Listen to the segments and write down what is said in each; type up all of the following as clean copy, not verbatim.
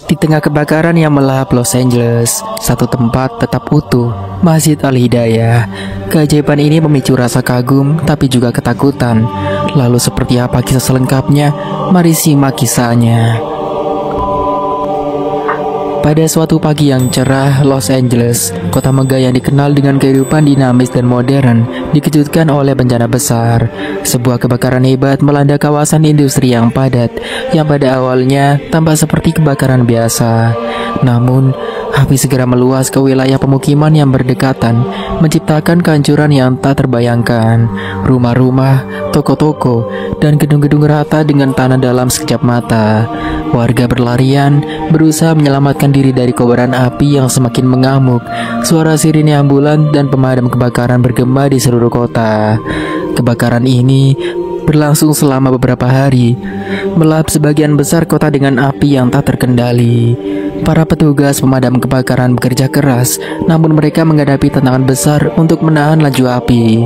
Di tengah kebakaran yang melahap Los Angeles, satu tempat tetap utuh, Masjid Al-Hidayah. Keajaiban ini memicu rasa kagum tapi juga ketakutan. Lalu seperti apa kisah selengkapnya? Mari simak kisahnya. Pada suatu pagi yang cerah, Los Angeles, kota megah yang dikenal dengan kehidupan dinamis dan modern, dikejutkan oleh bencana besar. Sebuah kebakaran hebat melanda kawasan industri yang padat, yang pada awalnya tampak seperti kebakaran biasa. Namun, api segera meluas ke wilayah pemukiman yang berdekatan, menciptakan kehancuran yang tak terbayangkan. Rumah-rumah, toko-toko, dan gedung-gedung rata dengan tanah dalam sekejap mata. Warga berlarian, berusaha menyelamatkan diri dari kobaran api yang semakin mengamuk. Suara sirine ambulan dan pemadam kebakaran bergema di seluruh kota. Kebakaran ini berlangsung selama beberapa hari, melahap sebagian besar kota dengan api yang tak terkendali. Para petugas pemadam kebakaran bekerja keras, namun mereka menghadapi tantangan besar untuk menahan laju api.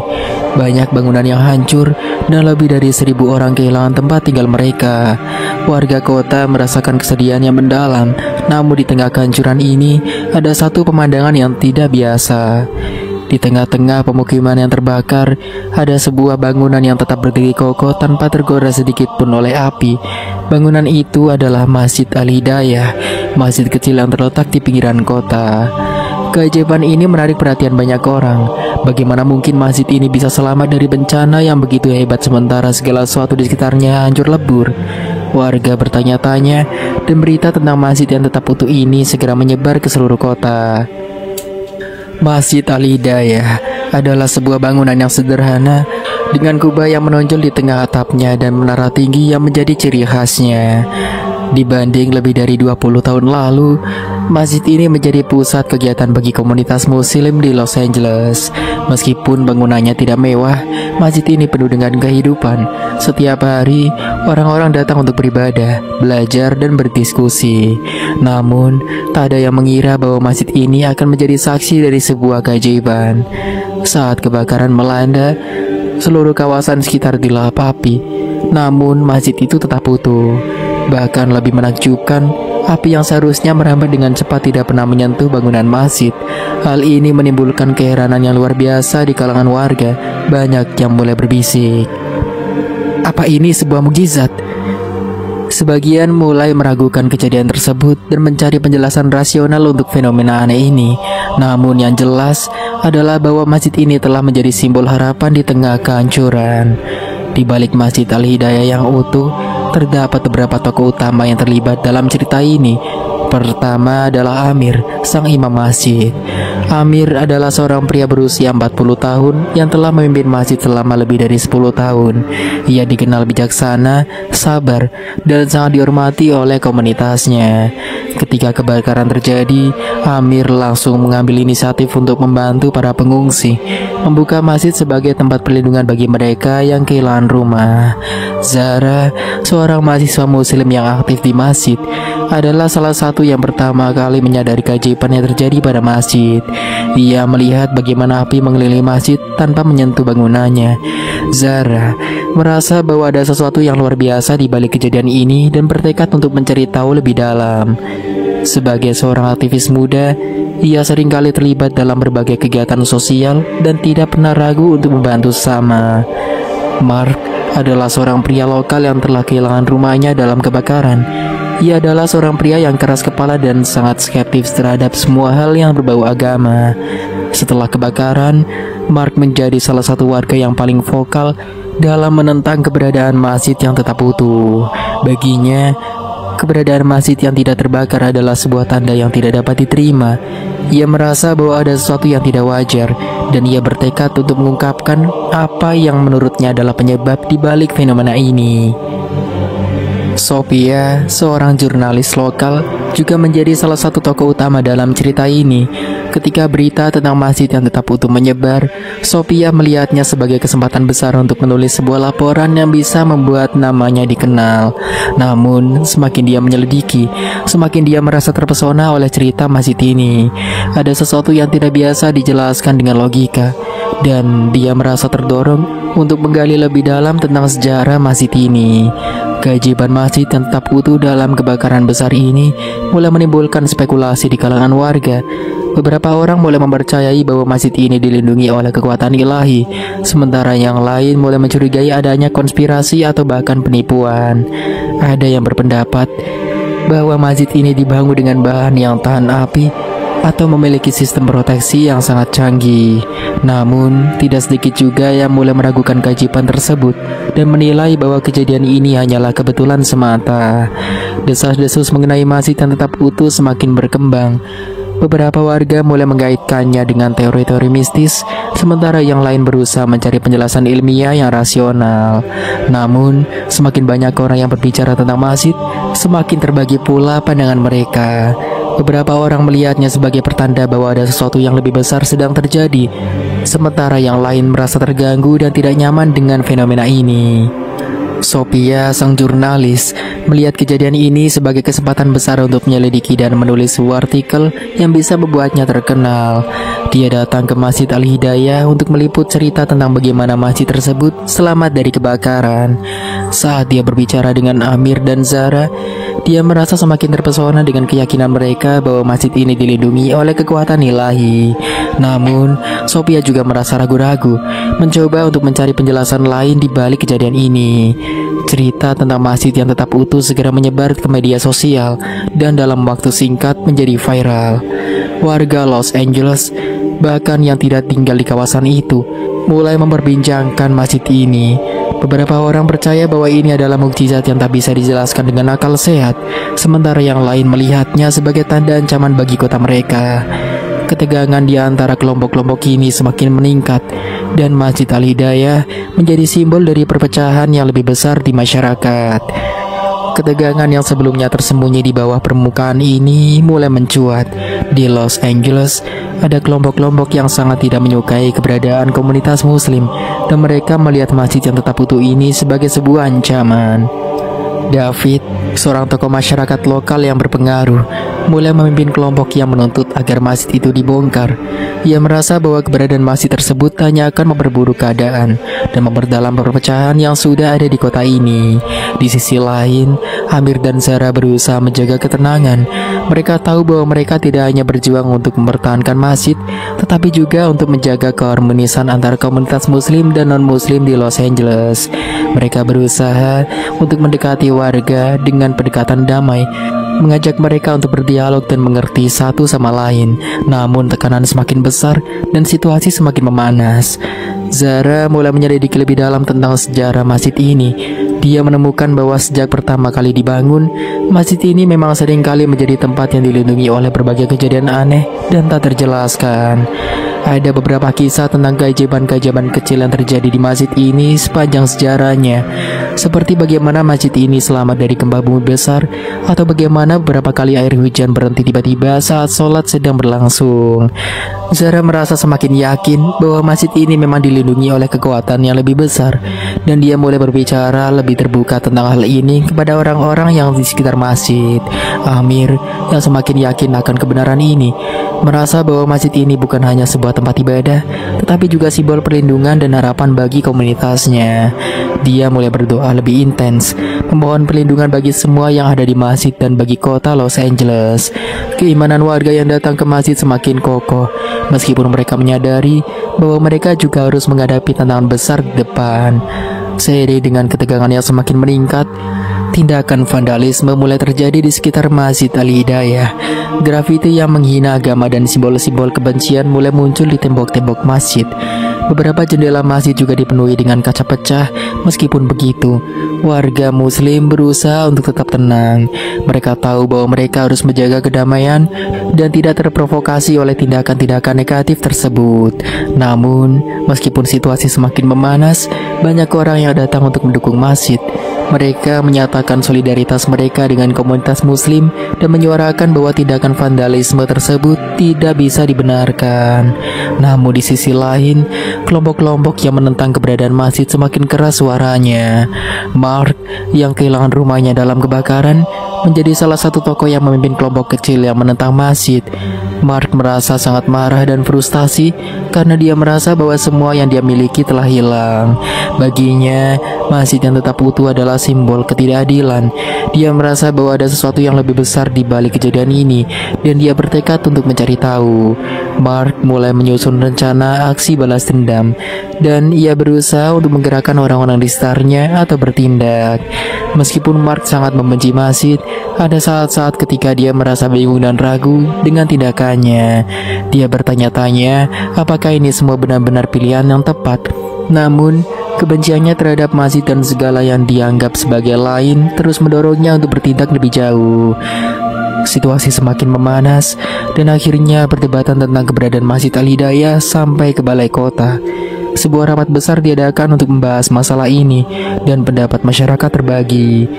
Banyak bangunan yang hancur dan lebih dari 1.000 orang kehilangan tempat tinggal mereka. Warga kota merasakan kesedihan yang mendalam, namun di tengah kehancuran ini ada satu pemandangan yang tidak biasa. Di tengah-tengah pemukiman yang terbakar, ada sebuah bangunan yang tetap berdiri kokoh tanpa tergoda sedikit pun oleh api. Bangunan itu adalah Masjid Al-Hidayah, masjid kecil yang terletak di pinggiran kota. Keajaiban ini menarik perhatian banyak orang. Bagaimana mungkin masjid ini bisa selamat dari bencana yang begitu hebat sementara segala sesuatu di sekitarnya hancur lebur? Warga bertanya-tanya, dan berita tentang masjid yang tetap utuh ini segera menyebar ke seluruh kota. Masjid Al-Hidayah adalah sebuah bangunan yang sederhana dengan kubah yang menonjol di tengah atapnya dan menara tinggi yang menjadi ciri khasnya. Dibanding lebih dari 20 tahun lalu, masjid ini menjadi pusat kegiatan bagi komunitas muslim di Los Angeles. Meskipun bangunannya tidak mewah, masjid ini penuh dengan kehidupan. Setiap hari, orang-orang datang untuk beribadah, belajar, dan berdiskusi. Namun, tak ada yang mengira bahwa masjid ini akan menjadi saksi dari sebuah keajaiban. Saat kebakaran melanda, seluruh kawasan sekitar dilahap api. Namun, masjid itu tetap utuh. Bahkan lebih menakjubkan, api yang seharusnya merambat dengan cepat tidak pernah menyentuh bangunan masjid. Hal ini menimbulkan keheranan yang luar biasa di kalangan warga. Banyak yang mulai berbisik, apa ini sebuah mukjizat? Sebagian mulai meragukan kejadian tersebut dan mencari penjelasan rasional untuk fenomena aneh ini. Namun yang jelas adalah bahwa masjid ini telah menjadi simbol harapan di tengah kehancuran. Di balik Masjid Al-Hidayah yang utuh, terdapat beberapa tokoh utama yang terlibat dalam cerita ini. Pertama adalah Amir, sang imam masjid. Amir adalah seorang pria berusia 40 tahun yang telah memimpin masjid selama lebih dari 10 tahun. Ia dikenal bijaksana, sabar, dan sangat dihormati oleh komunitasnya. Ketika kebakaran terjadi, Amir langsung mengambil inisiatif untuk membantu para pengungsi, membuka masjid sebagai tempat perlindungan bagi mereka yang kehilangan rumah. Zara, seorang mahasiswa muslim yang aktif di masjid, adalah salah satu yang pertama kali menyadari keajaiban yang terjadi pada masjid. Ia melihat bagaimana api mengelilingi masjid tanpa menyentuh bangunannya. Zara merasa bahwa ada sesuatu yang luar biasa di balik kejadian ini dan bertekad untuk mencari tahu lebih dalam. Sebagai seorang aktivis muda, ia seringkali terlibat dalam berbagai kegiatan sosial dan tidak pernah ragu untuk membantu sesama. Mark adalah seorang pria lokal yang telah kehilangan rumahnya dalam kebakaran. Ia adalah seorang pria yang keras kepala dan sangat skeptis terhadap semua hal yang berbau agama. Setelah kebakaran, Mark menjadi salah satu warga yang paling vokal dalam menentang keberadaan masjid yang tetap utuh. Baginya, keberadaan masjid yang tidak terbakar adalah sebuah tanda yang tidak dapat diterima. Ia merasa bahwa ada sesuatu yang tidak wajar, dan ia bertekad untuk mengungkapkan apa yang menurutnya adalah penyebab di balik fenomena ini. Sophia, seorang jurnalis lokal, juga menjadi salah satu tokoh utama dalam cerita ini. Ketika berita tentang masjid yang tetap utuh menyebar, Sophia melihatnya sebagai kesempatan besar untuk menulis sebuah laporan yang bisa membuat namanya dikenal. Namun, semakin dia menyelidiki, semakin dia merasa terpesona oleh cerita masjid ini. Ada sesuatu yang tidak biasa dijelaskan dengan logika, dan dia merasa terdorong untuk menggali lebih dalam tentang sejarah masjid ini. Keajaiban masjid yang tetap utuh dalam kebakaran besar ini mulai menimbulkan spekulasi di kalangan warga. Beberapa orang mulai mempercayai bahwa masjid ini dilindungi oleh kekuatan ilahi, sementara yang lain mulai mencurigai adanya konspirasi atau bahkan penipuan. Ada yang berpendapat bahwa masjid ini dibangun dengan bahan yang tahan api atau memiliki sistem proteksi yang sangat canggih. Namun, tidak sedikit juga yang mulai meragukan keajaiban tersebut dan menilai bahwa kejadian ini hanyalah kebetulan semata. Desas-desus mengenai masjid yang tetap utuh semakin berkembang. Beberapa warga mulai mengkaitkannya dengan teori-teori mistis, sementara yang lain berusaha mencari penjelasan ilmiah yang rasional. Namun, semakin banyak orang yang berbicara tentang masjid, semakin terbagi pula pandangan mereka. Beberapa orang melihatnya sebagai pertanda bahwa ada sesuatu yang lebih besar sedang terjadi, sementara yang lain merasa terganggu dan tidak nyaman dengan fenomena ini. Sophia, sang jurnalis, melihat kejadian ini sebagai kesempatan besar untuk menyelidiki dan menulis sebuah artikel yang bisa membuatnya terkenal. Dia datang ke Masjid Al-Hidayah untuk meliput cerita tentang bagaimana masjid tersebut selamat dari kebakaran. Saat dia berbicara dengan Amir dan Zara, dia merasa semakin terpesona dengan keyakinan mereka bahwa masjid ini dilindungi oleh kekuatan ilahi. Namun, Sophia juga merasa ragu-ragu, mencoba untuk mencari penjelasan lain di balik kejadian ini. Cerita tentang masjid yang tetap utuh segera menyebar ke media sosial dan dalam waktu singkat menjadi viral. Warga Los Angeles, bahkan yang tidak tinggal di kawasan itu, mulai memperbincangkan masjid ini. Beberapa orang percaya bahwa ini adalah mukjizat yang tak bisa dijelaskan dengan akal sehat, sementara yang lain melihatnya sebagai tanda ancaman bagi kota mereka. Ketegangan di antara kelompok-kelompok ini semakin meningkat, dan Masjid Al-Hidayah menjadi simbol dari perpecahan yang lebih besar di masyarakat. Ketegangan yang sebelumnya tersembunyi di bawah permukaan ini mulai mencuat. Di Los Angeles, ada kelompok-kelompok yang sangat tidak menyukai keberadaan komunitas muslim, dan mereka melihat masjid yang tetap utuh ini sebagai sebuah ancaman. David, seorang tokoh masyarakat lokal yang berpengaruh, mulai memimpin kelompok yang menuntut agar masjid itu dibongkar. Ia merasa bahwa keberadaan masjid tersebut hanya akan memperburuk keadaan dan memperdalam perpecahan yang sudah ada di kota ini. Di sisi lain, Amir dan Zara berusaha menjaga ketenangan. Mereka tahu bahwa mereka tidak hanya berjuang untuk mempertahankan masjid, tetapi juga untuk menjaga keharmonisan antara komunitas muslim dan non-muslim di Los Angeles. Mereka berusaha untuk mendekati warga dengan pendekatan damai, mengajak mereka untuk berdialog dan mengerti satu sama lain. Namun tekanan semakin besar dan situasi semakin memanas. Zara mulai menyelidiki lebih dalam tentang sejarah masjid ini. Dia menemukan bahwa sejak pertama kali dibangun, masjid ini memang seringkali menjadi tempat yang dilindungi oleh berbagai kejadian aneh dan tak terjelaskan. Ada beberapa kisah tentang keajaiban-keajaiban kecil yang terjadi di masjid ini sepanjang sejarahnya, seperti bagaimana masjid ini selamat dari gempa bumi besar, atau bagaimana beberapa kali air hujan berhenti tiba-tiba saat sholat sedang berlangsung. Zara merasa semakin yakin bahwa masjid ini memang dilindungi oleh kekuatan yang lebih besar, dan dia mulai berbicara lebih terbuka tentang hal ini kepada orang-orang yang di sekitar masjid. Amir, yang semakin yakin akan kebenaran ini, merasa bahwa masjid ini bukan hanya sebuah tempat ibadah, tetapi juga simbol perlindungan dan harapan bagi komunitasnya. Dia mulai berdoa lebih intens, memohon perlindungan bagi semua yang ada di masjid dan bagi kota Los Angeles. Keimanan warga yang datang ke masjid semakin kokoh, meskipun mereka menyadari bahwa mereka juga harus menghadapi tantangan besar di depan. Seiring dengan ketegangan yang semakin meningkat, tindakan vandalisme mulai terjadi di sekitar Masjid Al-Hidayah. Grafiti yang menghina agama dan simbol-simbol kebencian mulai muncul di tembok-tembok masjid. Beberapa jendela masjid juga dipenuhi dengan kaca pecah. Meskipun begitu, warga muslim berusaha untuk tetap tenang. Mereka tahu bahwa mereka harus menjaga kedamaian dan tidak terprovokasi oleh tindakan-tindakan negatif tersebut. Namun, meskipun situasi semakin memanas, banyak orang yang datang untuk mendukung masjid. Mereka menyatakan solidaritas mereka dengan komunitas muslim dan menyuarakan bahwa tindakan vandalisme tersebut tidak bisa dibenarkan. Namun di sisi lain, kelompok-kelompok yang menentang keberadaan masjid semakin keras suaranya. Mark, yang kehilangan rumahnya dalam kebakaran, menjadi salah satu tokoh yang memimpin kelompok kecil yang menentang masjid. Mark merasa sangat marah dan frustasi karena dia merasa bahwa semua yang dia miliki telah hilang. Baginya, masjid yang tetap utuh adalah simbol ketidakadilan. Dia merasa bahwa ada sesuatu yang lebih besar di balik kejadian ini, dan dia bertekad untuk mencari tahu. Mark mulai menyusun rencana aksi balas dendam, dan ia berusaha untuk menggerakkan orang-orang di sekitarnya atau bertindak. Meskipun Mark sangat membenci masjid, ada saat-saat ketika dia merasa bingung dan ragu dengan tindakannya. Dia bertanya-tanya apakah ini semua benar-benar pilihan yang tepat. Namun, kebenciannya terhadap masjid dan segala yang dianggap sebagai lain terus mendorongnya untuk bertindak lebih jauh. Situasi semakin memanas, dan akhirnya perdebatan tentang keberadaan Masjid Al-Hidayah sampai ke balai kota. Sebuah rapat besar diadakan untuk membahas masalah ini, dan pendapat masyarakat terbagi.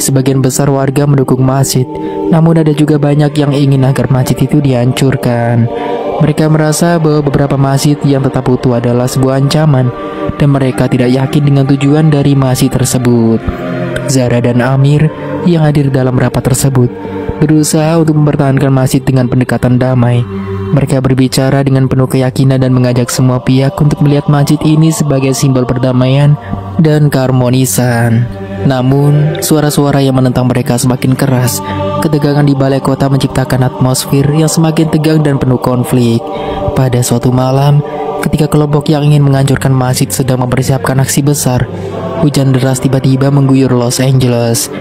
Sebagian besar warga mendukung masjid, namun ada juga banyak yang ingin agar masjid itu dihancurkan. Mereka merasa bahwa beberapa masjid yang tetap utuh adalah sebuah ancaman, dan mereka tidak yakin dengan tujuan dari masjid tersebut. Zara dan Amir yang hadir dalam rapat tersebut berusaha untuk mempertahankan masjid dengan pendekatan damai. Mereka berbicara dengan penuh keyakinan dan mengajak semua pihak untuk melihat masjid ini sebagai simbol perdamaian dan keharmonisan. Namun, suara-suara yang menentang mereka semakin keras. Ketegangan di balai kota menciptakan atmosfer yang semakin tegang dan penuh konflik. Pada suatu malam, ketika kelompok yang ingin menghancurkan masjid sedang mempersiapkan aksi besar, hujan deras tiba-tiba mengguyur Los Angeles.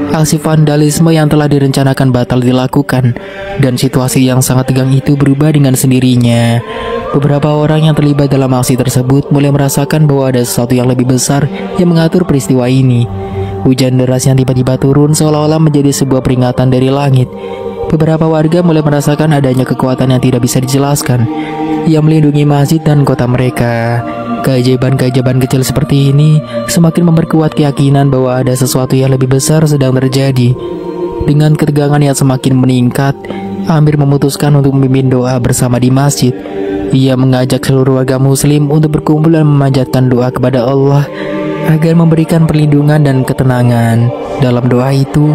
Aksi vandalisme yang telah direncanakan batal dilakukan, dan situasi yang sangat tegang itu berubah dengan sendirinya. Beberapa orang yang terlibat dalam aksi tersebut mulai merasakan bahwa ada sesuatu yang lebih besar yang mengatur peristiwa ini. Hujan deras yang tiba-tiba turun seolah-olah menjadi sebuah peringatan dari langit. Beberapa warga mulai merasakan adanya kekuatan yang tidak bisa dijelaskan yang melindungi masjid dan kota mereka. Keajaiban-keajaiban kecil seperti ini semakin memperkuat keyakinan bahwa ada sesuatu yang lebih besar sedang terjadi. Dengan ketegangan yang semakin meningkat, Amir memutuskan untuk memimpin doa bersama di masjid. Ia mengajak seluruh warga muslim untuk berkumpul dan memanjatkan doa kepada Allah agar memberikan perlindungan dan ketenangan. Dalam doa itu,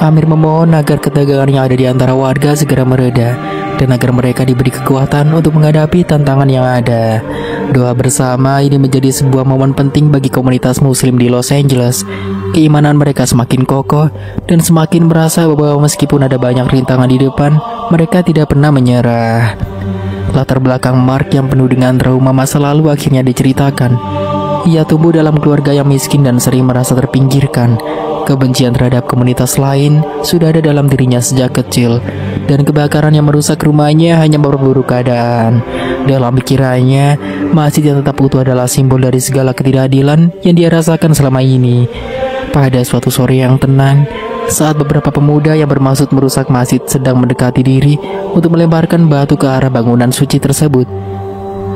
Amir memohon agar ketegangan yang ada di antara warga segera mereda, dan agar mereka diberi kekuatan untuk menghadapi tantangan yang ada. Doa bersama ini menjadi sebuah momen penting bagi komunitas muslim di Los Angeles. Keimanan mereka semakin kokoh dan semakin merasa bahwa meskipun ada banyak rintangan di depan, mereka tidak pernah menyerah. Latar belakang Mark yang penuh dengan trauma masa lalu akhirnya diceritakan. Ia tumbuh dalam keluarga yang miskin dan sering merasa terpinggirkan. Kebencian terhadap komunitas lain sudah ada dalam dirinya sejak kecil, dan kebakaran yang merusak rumahnya hanya memperburuk keadaan. Dalam pikirannya, masjid yang tetap utuh adalah simbol dari segala ketidakadilan yang dia rasakan selama ini. Pada suatu sore yang tenang, saat beberapa pemuda yang bermaksud merusak masjid sedang mendekati diri untuk melemparkan batu ke arah bangunan suci tersebut,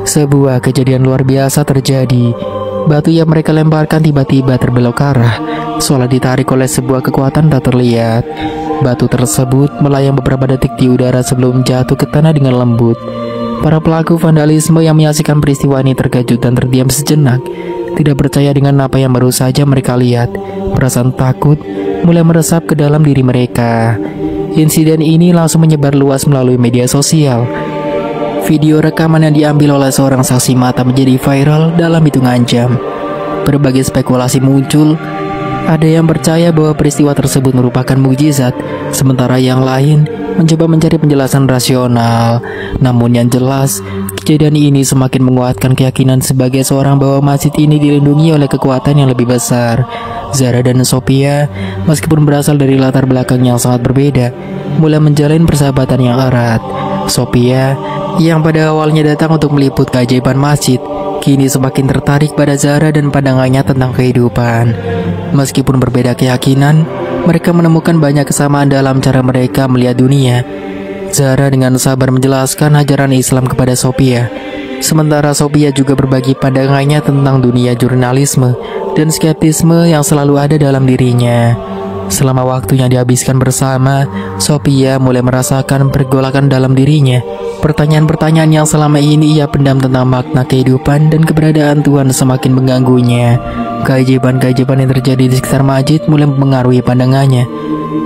sebuah kejadian luar biasa terjadi. Batu yang mereka lemparkan tiba-tiba terbelok arah, seolah ditarik oleh sebuah kekuatan tak terlihat. Batu tersebut melayang beberapa detik di udara sebelum jatuh ke tanah dengan lembut. Para pelaku vandalisme yang menyaksikan peristiwa ini terkejut dan terdiam sejenak, tidak percaya dengan apa yang baru saja mereka lihat. Perasaan takut mulai meresap ke dalam diri mereka. Insiden ini langsung menyebar luas melalui media sosial. Video rekaman yang diambil oleh seorang saksi mata menjadi viral dalam hitungan jam. Berbagai spekulasi muncul. Ada yang percaya bahwa peristiwa tersebut merupakan mukjizat, sementara yang lain mencoba mencari penjelasan rasional. Namun yang jelas, kejadian ini semakin menguatkan keyakinan sebagai seorang bahwa masjid ini dilindungi oleh kekuatan yang lebih besar. Zara dan Sophia, meskipun berasal dari latar belakang yang sangat berbeda, mulai menjalin persahabatan yang erat. Sophia, yang pada awalnya datang untuk meliput keajaiban masjid, kini semakin tertarik pada Zara dan pandangannya tentang kehidupan. Meskipun berbeda keyakinan, mereka menemukan banyak kesamaan dalam cara mereka melihat dunia. Zara dengan sabar menjelaskan ajaran Islam kepada Sophia, sementara Sophia juga berbagi pandangannya tentang dunia jurnalisme dan skeptisme yang selalu ada dalam dirinya. Selama waktu yang dihabiskan bersama, Sophia mulai merasakan pergolakan dalam dirinya. Pertanyaan-pertanyaan yang selama ini ia pendam tentang makna kehidupan dan keberadaan Tuhan semakin mengganggunya. Keajaiban-keajaiban yang terjadi di sekitar masjid mulai mempengaruhi pandangannya.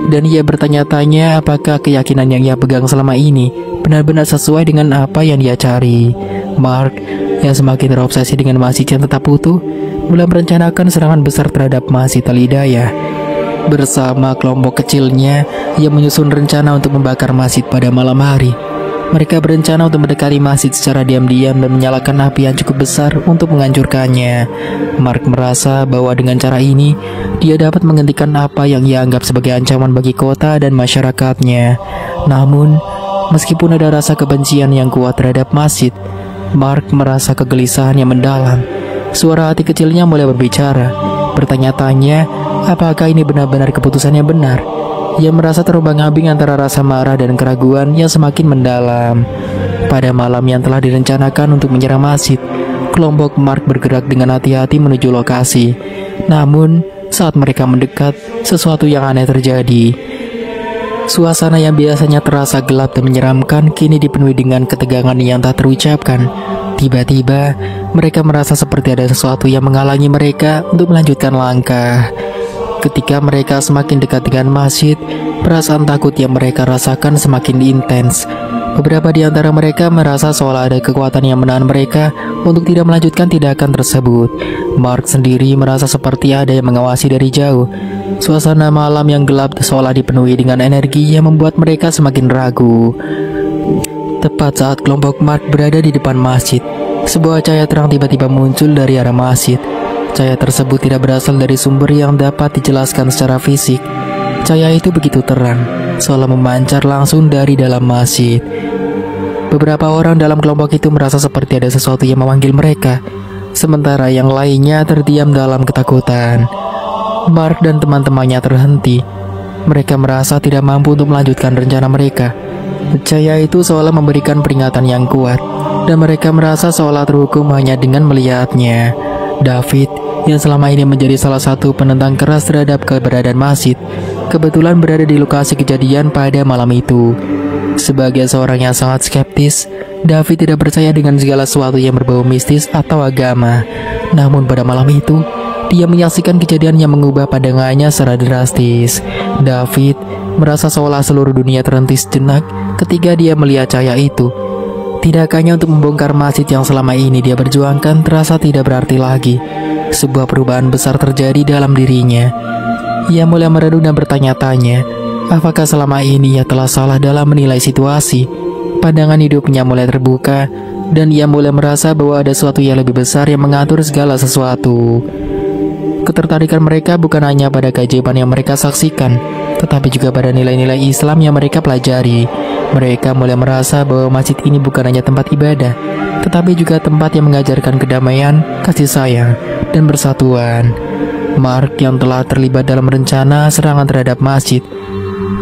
dan ia bertanya-tanya apakah keyakinan yang ia pegang selama ini benar-benar sesuai dengan apa yang dia cari. Mark, yang semakin terobsesi dengan masjid yang tetap utuh, mulai merencanakan serangan besar terhadap Masjid Al-Hidayah. Bersama kelompok kecilnya, ia menyusun rencana untuk membakar masjid pada malam hari. Mereka berencana untuk mendekati masjid secara diam-diam dan menyalakan api yang cukup besar untuk menghancurkannya. Mark merasa bahwa dengan cara ini, dia dapat menghentikan apa yang ia anggap sebagai ancaman bagi kota dan masyarakatnya. Namun, meskipun ada rasa kebencian yang kuat terhadap masjid, Mark merasa kegelisahan yang mendalam. Suara hati kecilnya mulai berbicara, bertanya-tanya apakah ini benar-benar keputusan yang benar. Ia merasa terombang-ambing antara rasa marah dan keraguan yang semakin mendalam. Pada malam yang telah direncanakan untuk menyerang masjid, kelompok Mark bergerak dengan hati-hati menuju lokasi. Namun, saat mereka mendekat, sesuatu yang aneh terjadi. Suasana yang biasanya terasa gelap dan menyeramkan kini dipenuhi dengan ketegangan yang tak terucapkan. Tiba-tiba, mereka merasa seperti ada sesuatu yang menghalangi mereka untuk melanjutkan langkah. Ketika mereka semakin dekat dengan masjid, perasaan takut yang mereka rasakan semakin intens. Beberapa di antara mereka merasa seolah ada kekuatan yang menahan mereka untuk tidak melanjutkan tindakan tersebut. Mark sendiri merasa seperti ada yang mengawasi dari jauh. Suasana malam yang gelap seolah dipenuhi dengan energi yang membuat mereka semakin ragu. Tepat saat kelompok Mark berada di depan masjid, sebuah cahaya terang tiba-tiba muncul dari arah masjid. Cahaya tersebut tidak berasal dari sumber yang dapat dijelaskan secara fisik. Cahaya itu begitu terang, seolah memancar langsung dari dalam masjid. Beberapa orang dalam kelompok itu merasa seperti ada sesuatu yang memanggil mereka, sementara yang lainnya terdiam dalam ketakutan. Mark dan teman-temannya terhenti. Mereka merasa tidak mampu untuk melanjutkan rencana mereka. Cahaya itu seolah memberikan peringatan yang kuat, dan mereka merasa seolah terhukum hanya dengan melihatnya. David, yang selama ini menjadi salah satu penentang keras terhadap keberadaan masjid, kebetulan berada di lokasi kejadian pada malam itu. Sebagai seorang yang sangat skeptis, David tidak percaya dengan segala sesuatu yang berbau mistis atau agama. Namun pada malam itu, dia menyaksikan kejadian yang mengubah pandangannya secara drastis. David merasa seolah seluruh dunia terhenti sejenak ketika dia melihat cahaya itu. Tindakannya untuk membongkar masjid yang selama ini dia perjuangkan terasa tidak berarti lagi. Sebuah perubahan besar terjadi dalam dirinya. Ia mulai merenung dan bertanya-tanya, apakah selama ini ia telah salah dalam menilai situasi? Pandangan hidupnya mulai terbuka, dan ia mulai merasa bahwa ada sesuatu yang lebih besar yang mengatur segala sesuatu. Ketertarikan mereka bukan hanya pada keajaiban yang mereka saksikan, tetapi juga pada nilai-nilai Islam yang mereka pelajari. Mereka mulai merasa bahwa masjid ini bukan hanya tempat ibadah, tetapi juga tempat yang mengajarkan kedamaian, kasih sayang, dan persatuan. Mark yang telah terlibat dalam rencana serangan terhadap masjid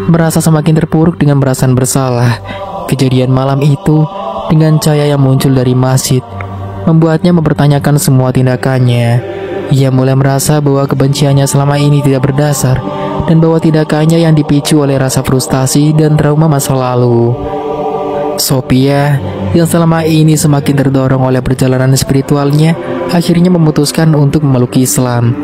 merasa semakin terpuruk dengan perasaan bersalah. Kejadian malam itu dengan cahaya yang muncul dari masjid membuatnya mempertanyakan semua tindakannya. Ia mulai merasa bahwa kebenciannya selama ini tidak berdasar, dan bahwa tindakannya yang dipicu oleh rasa frustasi dan trauma masa lalu. Sophia, yang selama ini semakin terdorong oleh perjalanan spiritualnya, akhirnya memutuskan untuk memeluk Islam.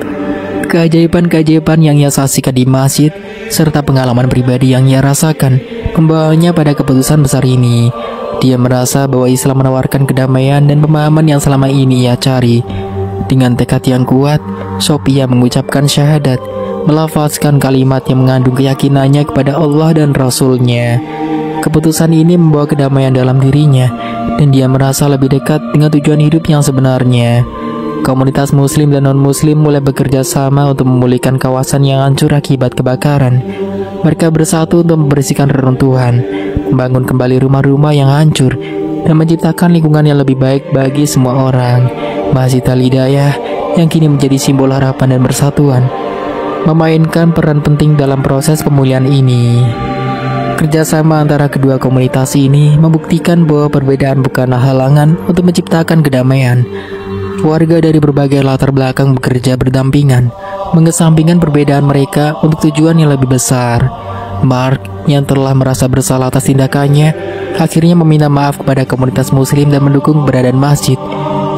Keajaiban-keajaiban yang ia saksikan di masjid, serta pengalaman pribadi yang ia rasakan, membawanya pada keputusan besar ini. Dia merasa bahwa Islam menawarkan kedamaian dan pemahaman yang selama ini ia cari. Dengan tekad yang kuat, Sophia mengucapkan syahadat, melafazkan kalimat yang mengandung keyakinannya kepada Allah dan Rasul-Nya. Keputusan ini membawa kedamaian dalam dirinya, dan dia merasa lebih dekat dengan tujuan hidup yang sebenarnya. Komunitas muslim dan non-muslim mulai bekerja sama untuk memulihkan kawasan yang hancur akibat kebakaran. Mereka bersatu untuk membersihkan reruntuhan, membangun kembali rumah-rumah yang hancur, dan menciptakan lingkungan yang lebih baik bagi semua orang. Masjid Al-Hidayah yang kini menjadi simbol harapan dan persatuan, memainkan peran penting dalam proses pemulihan ini. Kerjasama antara kedua komunitas ini membuktikan bahwa perbedaan bukanlah halangan untuk menciptakan kedamaian. Warga dari berbagai latar belakang bekerja berdampingan, mengesampingkan perbedaan mereka untuk tujuan yang lebih besar. Mark yang telah merasa bersalah atas tindakannya, akhirnya meminta maaf kepada komunitas muslim dan mendukung keberadaan masjid.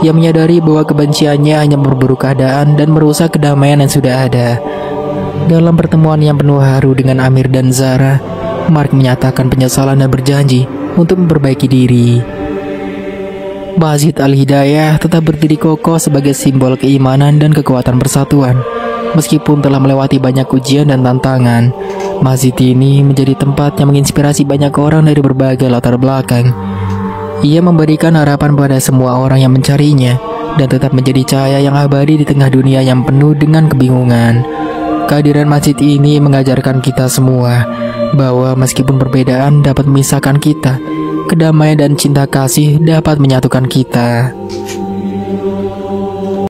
Ia menyadari bahwa kebenciannya hanya memperburuk keadaan dan merusak kedamaian yang sudah ada. Dalam pertemuan yang penuh haru dengan Amir dan Zara, Mark menyatakan penyesalan dan berjanji untuk memperbaiki diri. Masjid Al-Hidayah tetap berdiri kokoh sebagai simbol keimanan dan kekuatan persatuan. Meskipun telah melewati banyak ujian dan tantangan, masjid ini menjadi tempat yang menginspirasi banyak orang dari berbagai latar belakang. Ia memberikan harapan pada semua orang yang mencarinya dan tetap menjadi cahaya yang abadi di tengah dunia yang penuh dengan kebingungan. Kehadiran masjid ini mengajarkan kita semua bahwa meskipun perbedaan dapat memisahkan kita, kedamaian dan cinta kasih dapat menyatukan kita.